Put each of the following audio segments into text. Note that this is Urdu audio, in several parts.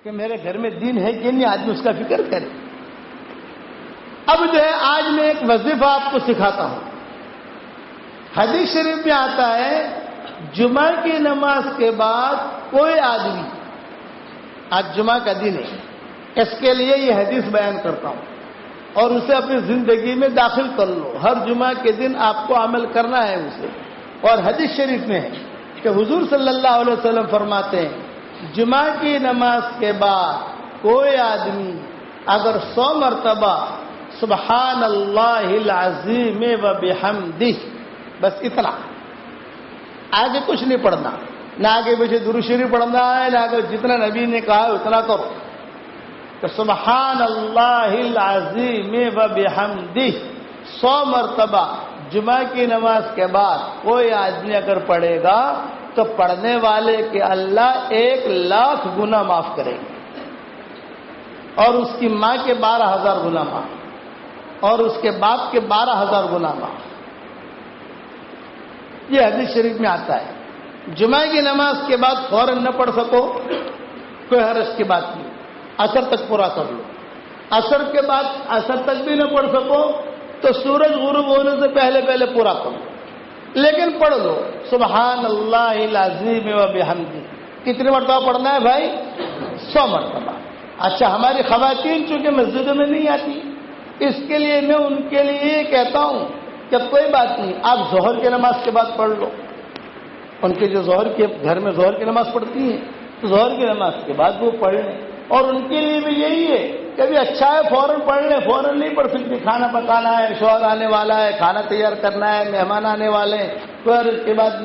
کہ میرے گھر میں دین ہے کہ نہیں، آدمی اس کا فکر کرے۔ اب جو ہے آج میں ایک وظیفہ آپ کو سکھاتا ہوں۔ حدیث شریف میں آتا ہے جمعہ کی نماز کے بعد کوئی آدمی، آج جمعہ کا دن ہے، اس کے لیے یہ حدیث بیان کرتا ہوں اور اسے اپنی زندگی میں داخل کر لو۔ ہر جمعہ کے دن آپ کو عمل کرنا ہے اسے۔ اور حدیث شریف میں ہے کہ حضور صلی اللہ علیہ وسلم فرماتے ہیں جمعہ کی نماز کے بعد کوئی آدمی اگر 100 مرتبہ سبحان اللہ العظیم و بحمدہ، بس اتنا، آگے کچھ نہیں پڑھنا، نہ آگے پیچھے درود شریف پڑھنا ہے، نہ آگے جتنا نبی نے کہا ہے اتنا کرو، کہ سبحان اللہ العظیم و بحمدہ 100 مرتبہ جمعہ کی نماز کے بعد کوئی آدمی اگر پڑھے گا تو پڑھنے والے کے اللہ 1,00,000 گناہ معاف کریں گے، اور اس کی ماں کے 12,000 گناہ معاف، اور اس کے باپ کے 12,000 گناہ معاف۔ یہ حدیث شریف میں آتا ہے۔ جمعہ کی نماز کے بعد فوراً نہ پڑھ سکو، کوئی حرج کی بات نہیں، عصر تک پورا کر لو۔ عصر کے بعد عصر تک بھی نہ پڑھ سکو تو سورج غروب ہونے سے پہلے پہلے پورا کر لو، لیکن پڑھ لو سبحان اللہ العظیم و بحمدہ۔ کتنی مرتبہ پڑھنا ہے بھائی؟ 100 مرتبہ۔ اچھا، ہماری خواتین چونکہ مسجدوں میں نہیں آتی، اس کے لیے میں ان کے لیے یہ کہتا ہوں کہ کوئی بات نہیں، آپ ظہر کی نماز کے بعد پڑھ لو۔ ان کے جو ظہر کے گھر میں ظہر کی نماز پڑھتی ہیں، ظہر کی نماز کے بعد وہ پڑھ لیں، اور ان کے لیے بھی یہی ہے کہ ابھی اچھا ہے فوراً پڑھ لیں، فوراً نہیں پڑھ سکتی، کھانا پکانا ہے، شوہر آنے والا ہے، کھانا تیار کرنا ہے، مہمان آنے والے ہیں، پھر اس کے بعد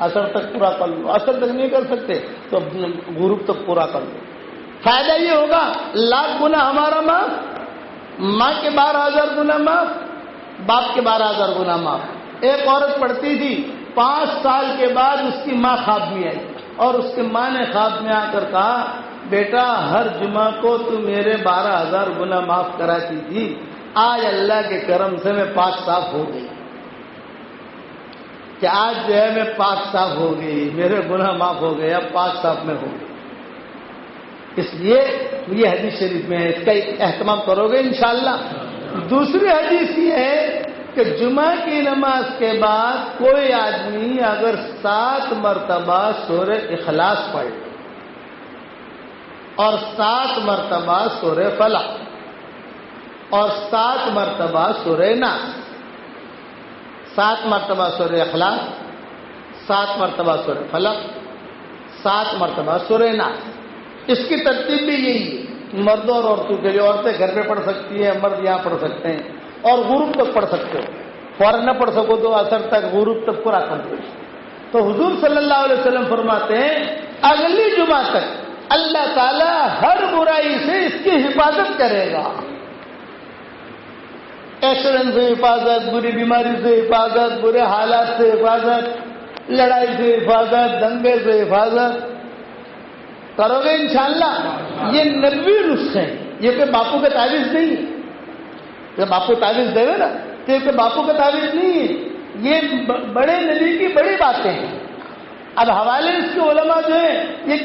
عصر تک پورا کر لو۔ عصر تک نہیں کر سکتے تو غروب تک پورا کر لو۔ فائدہ یہ ہوگا 1,00,000 گناہ ہمارا معاف، ماں کے 12,000 گناہ معاف، باپ کے 12,000 گناہ معاف۔ ایک عورت پڑھتی تھی، 5 سال کے بعد اس کی ماں خواب میں آئی، اور اس کی ماں نے خواب میں آ کر کہا بیٹا ہر جمعہ کو تو میرے 12,000 گناہ معاف کراتی تھی، آج اللہ کے کرم سے میں پاک صاف ہو گئی، کہ آج جو ہے میں پاک صاف ہو گئی، میرے گناہ معاف ہو گئے، اب پاک صاف میں ہو گئی۔ اس لیے یہ حدیث شریف میں ہے، اس کا اہتمام کرو گے انشاءاللہ۔ دوسری حدیث یہ ہے کہ جمعہ کی نماز کے بعد کوئی آدمی اگر 7 مرتبہ سورہ اخلاص پڑھ لے اور 7 مرتبہ سورہ فلق اور 7 مرتبہ سورہ ناس، 7 مرتبہ سورہ اخلاص، 7 مرتبہ سورہ فلق، 7 مرتبہ سورہ ناس، اس کی ترتیب بھی یہی ہے، مردوں اور عورتوں کے لیے۔ عورتیں گھر پہ پڑھ سکتی ہیں، مرد یہاں پڑھ سکتے ہیں، اور غروب تک پڑھ سکتے ہو، فوراً نہ پڑھ سکو تو عصر تک، غروب تک پورا کر دو۔ تو حضور صلی اللہ علیہ وسلم فرماتے ہیں اگلی جمعہ تک اللہ تعالیٰ ہر برائی سے اس کی حفاظت کرے گا، ایکسیڈنٹ سے حفاظت، بری بیماری سے حفاظت، برے حالات سے حفاظت، لڑائی سے حفاظت، دنگے سے حفاظت کرو گے انشاءاللہ۔ یہ نبوی نسخے ہیں، یہ کہ باپو کا تعویذ نہیں ہے، کہ باپو تعویذ دے گا نا تو یہ کہ باپو کا تعویذ نہیں ہے، یہ بڑے نبی کی بڑی باتیں ہیں۔ اب حوالے اس کے علماء جو ہیں یہ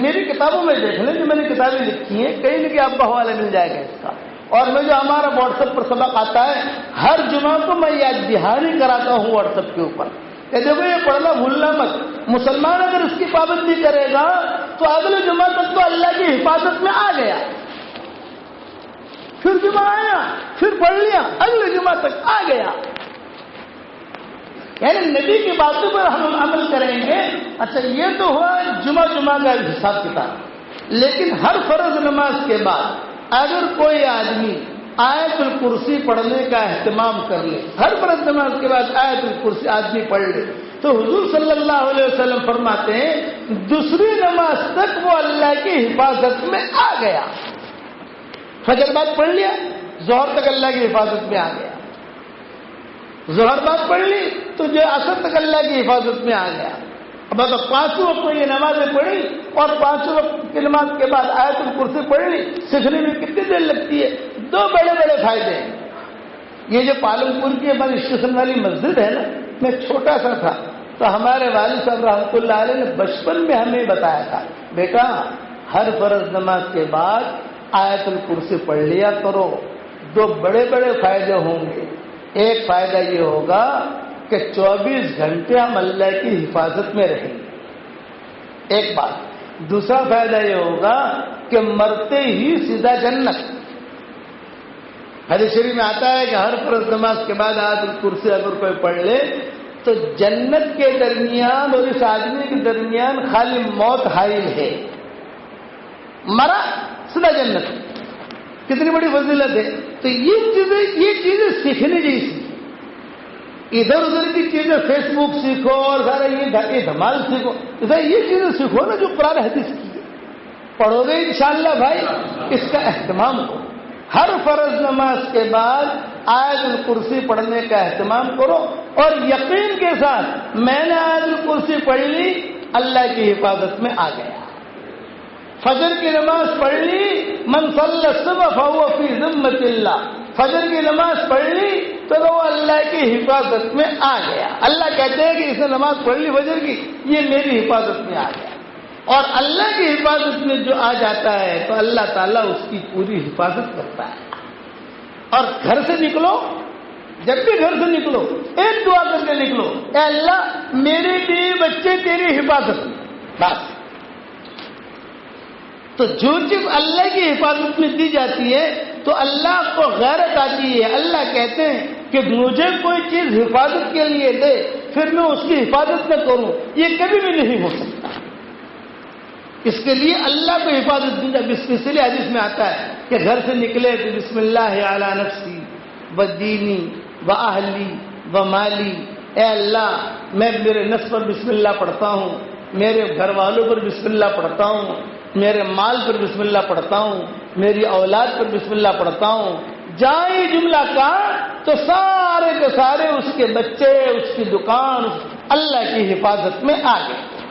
میری کتابوں میں دیکھ لیں، جو میں نے کتابیں لکھی ہیں، کہیں نہ کہیں آپ کو حوالہ مل جائے گا اس کا۔ اور میں جو ہمارا واٹس ایپ پر سبق آتا ہے ہر جمعہ کو میں یاد دہانی کراتا ہوں واٹس ایپ کے اوپر کہ دیکھو یہ پڑھنا بھولنا مت، مسلمان اگر اس کی پابندی کرے گا تو اگلے جمعہ تک تو اللہ کی حفاظت میں آ گیا، پھر جمعہ آیا پھر پڑھ لیا، اگلے جمعہ تک آ گیا۔ یعنی نبی کی باتوں پر ہم عمل کریں گے۔ اچھا یہ تو ہوا جمعہ کا حساب کتاب، لیکن ہر فرض نماز کے بعد اگر کوئی آدمی آیت الکرسی پڑھنے کا اہتمام کر لے، ہر فرض نماز کے بعد آیت الکرسی آدمی پڑھ لے، تو حضور صلی اللہ علیہ وسلم فرماتے ہیں دوسری نماز تک وہ اللہ کی حفاظت میں آ گیا۔ فجر بعد پڑھ لیا، ظہر تک اللہ کی حفاظت میں آ گیا، ظہر بعد پڑھ لی تو جو عصر تک اللہ کی حفاظت میں آ گیا۔ اب اگر 5 وقت میں یہ نمازیں پڑھی اور 5 وقت کی نماز کے بعد آیت الکرسی پڑھ لی، سیکھنے میں کتنی دیر لگتی ہے؟ 2 بڑے بڑے فائدے ہیں۔ یہ جو پالن پور کی ہماری اسٹیشن والی مسجد ہے نا، میں چھوٹا سا تھا تو ہمارے والد صاحب رحمۃ اللہ علیہ نے بچپن میں ہمیں بتایا تھا بیٹا ہر فرض نماز کے بعد آیت الکرسی پڑھ لیا کرو. 2 بڑے بڑے فائدے ہوں گے. ایک فائدہ یہ ہوگا کہ 24 گھنٹے ہم اللہ کی حفاظت میں رہیں گے. ایک بات. دوسرا فائدہ یہ ہوگا کہ مرتے ہی سیدھا جنت. حدیث شریف میں آتا ہے کہ ہر فرض نماز کے بعد آیت الکرسی اگر کوئی پڑھ لے تو جنت کے درمیان اور اس آدمی کے درمیان خالی موت حائل ہے. مرا سیدھا جنت. کتنی بڑی فضیلت ہے. تو یہ چیزیں سیکھنے جیسی. ادھر ادھر کی چیزیں فیس بک سیکھو اور سارا یہ دھمال سیکھو. یہ چیزیں سیکھو نا جو قرآن حدیث کی ہے. پڑھو گے انشاءاللہ بھائی, اس کا اہتمام ہو. ہر فرض نماز کے بعد آیت الکرسی پڑھنے کا اہتمام کرو اور یقین کے ساتھ میں نے آیت الکرسی پڑھ لی, اللہ کی حفاظت میں آ گیا. فجر کی نماز پڑھ لی, من صلی الصبح فهو فی ذمۃ اللہ. فجر کی نماز پڑھ لی تو وہ اللہ کی حفاظت میں آ گیا. اللہ کہتے ہیں کہ اس نے نماز پڑھ لی فجر کی, یہ میری حفاظت میں آ گیا. اور اللہ کی حفاظت میں جو آ جاتا ہے تو اللہ تعالیٰ اس کی پوری حفاظت کرتا ہے. اور گھر سے نکلو, جب بھی گھر سے نکلو ایک دعا کر کے نکلو, اے اللہ میرے بیوی بچے تیری حفاظت میں. بس. تو جو چیز اللہ کی حفاظت میں دی جاتی ہے تو اللہ کو غیرت آتی ہے. اللہ کہتے ہیں کہ مجھے کوئی چیز حفاظت کے لیے دے پھر میں اس کی حفاظت نہ کروں, یہ کبھی بھی نہیں ہو سکتا. اس کے لیے اللہ کو حفاظت دی جائے. اس لیے حدیث میں آتا ہے کہ گھر سے نکلے تو بسم اللہ علی نفسی و دینی و اہلی و مالی. اے اللہ میں میرے نفس پر بسم اللہ پڑھتا ہوں, میرے گھر والوں پر بسم اللہ پڑھتا ہوں, میرے مال پر بسم اللہ پڑھتا ہوں, میری اولاد پر بسم اللہ پڑھتا ہوں. جائے جملہ کا تو سارے کے سارے اس کے بچے, اس کی دکان اللہ کی حفاظت میں آ گئے.